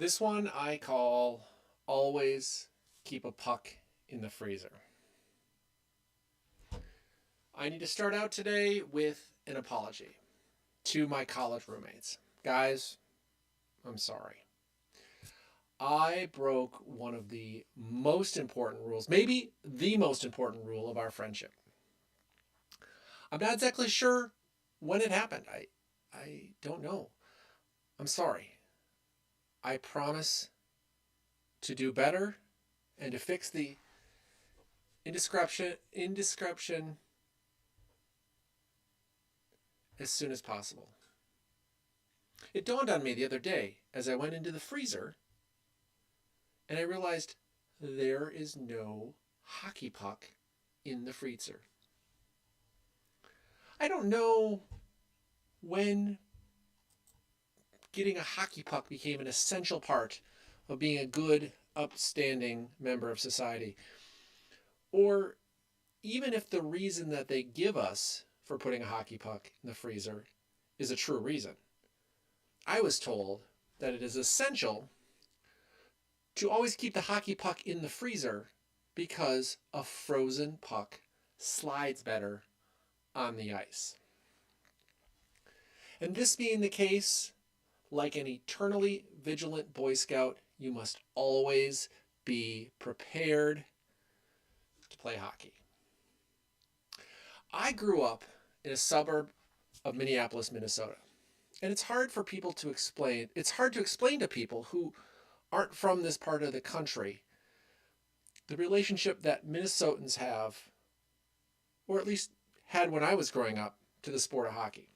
This one I call always keep a puck in the freezer. I need to start out today with an apology to my college roommates. Guys, I'm sorry. I broke one of the most important rules, maybe the most important rule of our friendship. I'm not exactly sure when it happened. I don't know. I'm sorry. I promise to do better and to fix the indiscretion as soon as possible. It dawned on me the other day as I went into the freezer and I realized there is no hockey puck in the freezer. I don't know when getting a hockey puck became an essential part of being a good, upstanding member of society, or even if the reason that they give us for putting a hockey puck in the freezer is a true reason. I was told that it is essential to always keep the hockey puck in the freezer because a frozen puck slides better on the ice. And this being the case, like an eternally vigilant Boy Scout, you must always be prepared to play hockey. I grew up in a suburb of Minneapolis, Minnesota. And it's hard for people to explain. It's hard to explain to people who aren't from this part of the country the relationship that Minnesotans have, or at least had when I was growing up, to the sport of hockey.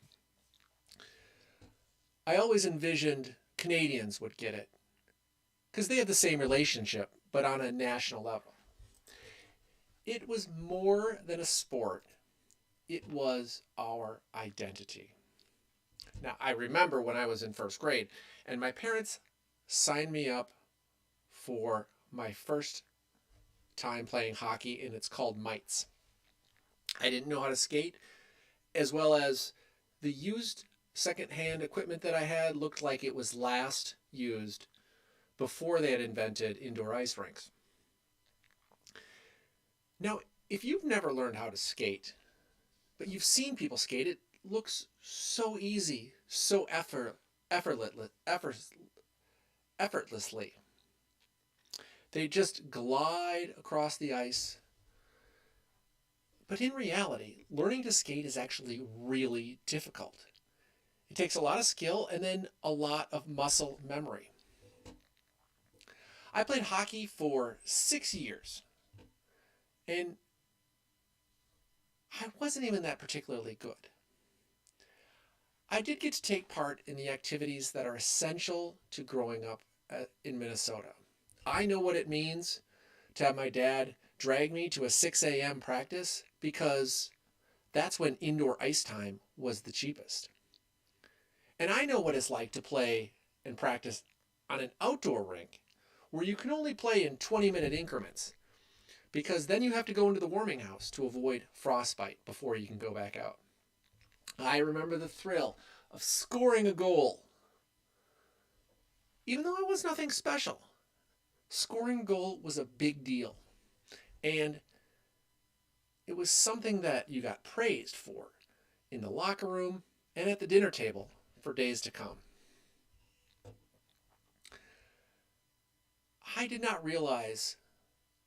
I always envisioned Canadians would get it because they have the same relationship, but on a national level. It was more than a sport, it was our identity. Now, I remember when I was in first grade, and my parents signed me up for my first time playing hockey, and it's called mites. I didn't know how to skate, as well as the used secondhand equipment that I had looked like it was last used before they had invented indoor ice rinks. Now, if you've never learned how to skate, but you've seen people skate, it looks so easy, so effortlessly. They just glide across the ice. But in reality, learning to skate is actually really difficult. It takes a lot of skill and then a lot of muscle memory. I played hockey for 6 years, and I wasn't even that particularly good. I did get to take part in the activities that are essential to growing up in Minnesota. I know what it means to have my dad drag me to a 6 a.m. practice because that's when indoor ice time was the cheapest. And I know what it's like to play and practice on an outdoor rink where you can only play in 20-minute increments because then you have to go into the warming house to avoid frostbite before you can go back out. I remember the thrill of scoring a goal. Even though it was nothing special, scoring a goal was a big deal. And it was something that you got praised for in the locker room and at the dinner table for days to come. I did not realize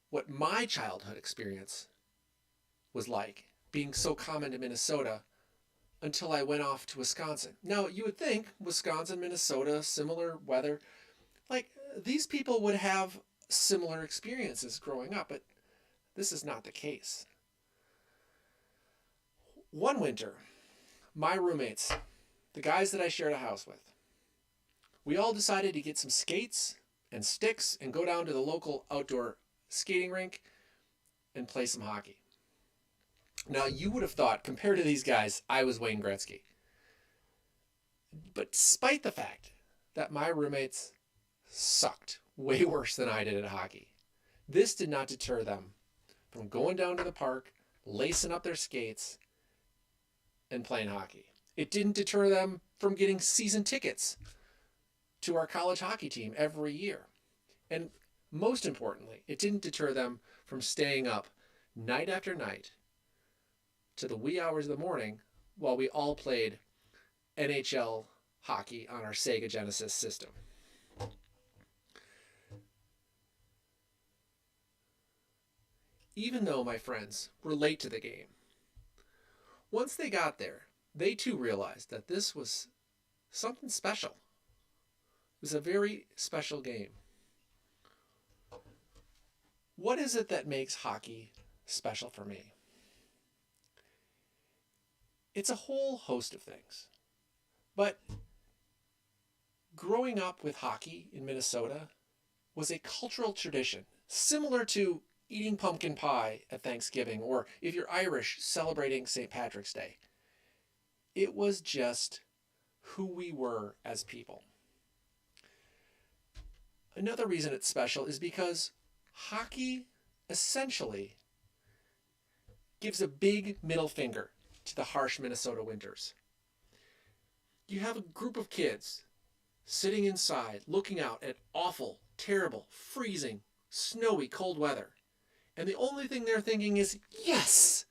what my childhood experience was like, being so common to Minnesota, until I went off to Wisconsin. Now, you would think Wisconsin, Minnesota, similar weather, like these people would have similar experiences growing up, but this is not the case. One winter, my roommates, the guys that I shared a house with, we all decided to get some skates and sticks and go down to the local outdoor skating rink and play some hockey. Now, you would have thought, compared to these guys, I was Wayne Gretzky. But despite the fact that my roommates sucked way worse than I did at hockey, this did not deter them from going down to the park, lacing up their skates, and playing hockey. It didn't deter them from getting season tickets to our college hockey team every year. And most importantly, it didn't deter them from staying up night after night to the wee hours of the morning while we all played NHL hockey on our Sega Genesis system. Even though my friends were late to the game, once they got there, they too realized that this was something special. It was a very special game. What is it that makes hockey special for me? It's a whole host of things. But growing up with hockey in Minnesota was a cultural tradition, similar to eating pumpkin pie at Thanksgiving, or if you're Irish, celebrating St. Patrick's Day. It was just who we were as people. Another reason it's special is because hockey essentially gives a big middle finger to the harsh Minnesota winters. You have a group of kids sitting inside looking out at awful, terrible, freezing, snowy, cold weather. And the only thing they're thinking is, yes,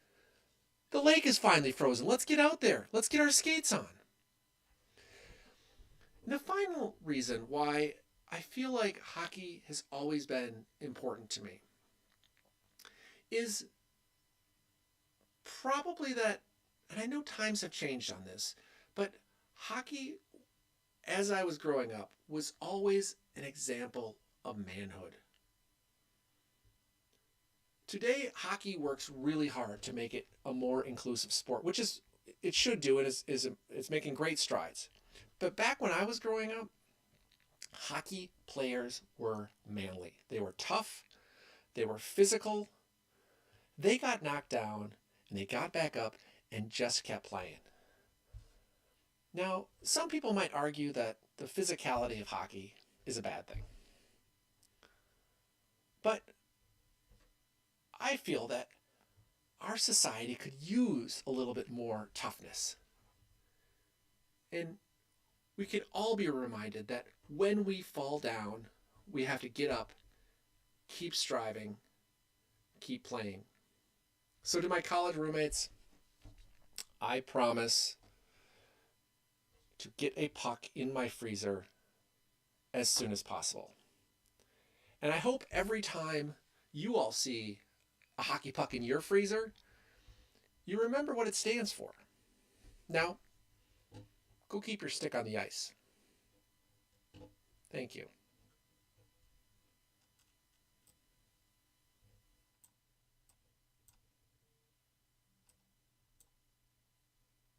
the lake is finally frozen. Let's get out there. Let's get our skates on. And the final reason why I feel like hockey has always been important to me is probably that, and I know times have changed on this, but hockey, as I was growing up, was always an example of manhood. Today, hockey works really hard to make it a more inclusive sport, which is it should do, and it's making great strides. But back when I was growing up, hockey players were manly. They were tough. They were physical. They got knocked down, and they got back up and just kept playing. Now, some people might argue that the physicality of hockey is a bad thing. But I feel that our society could use a little bit more toughness. And we could all be reminded that when we fall down, we have to get up, keep striving, keep playing. So to my college roommates, I promise to get a puck in my freezer as soon as possible. And I hope every time you all see a hockey puck in your freezer, you remember what it stands for. Now, go keep your stick on the ice. Thank you.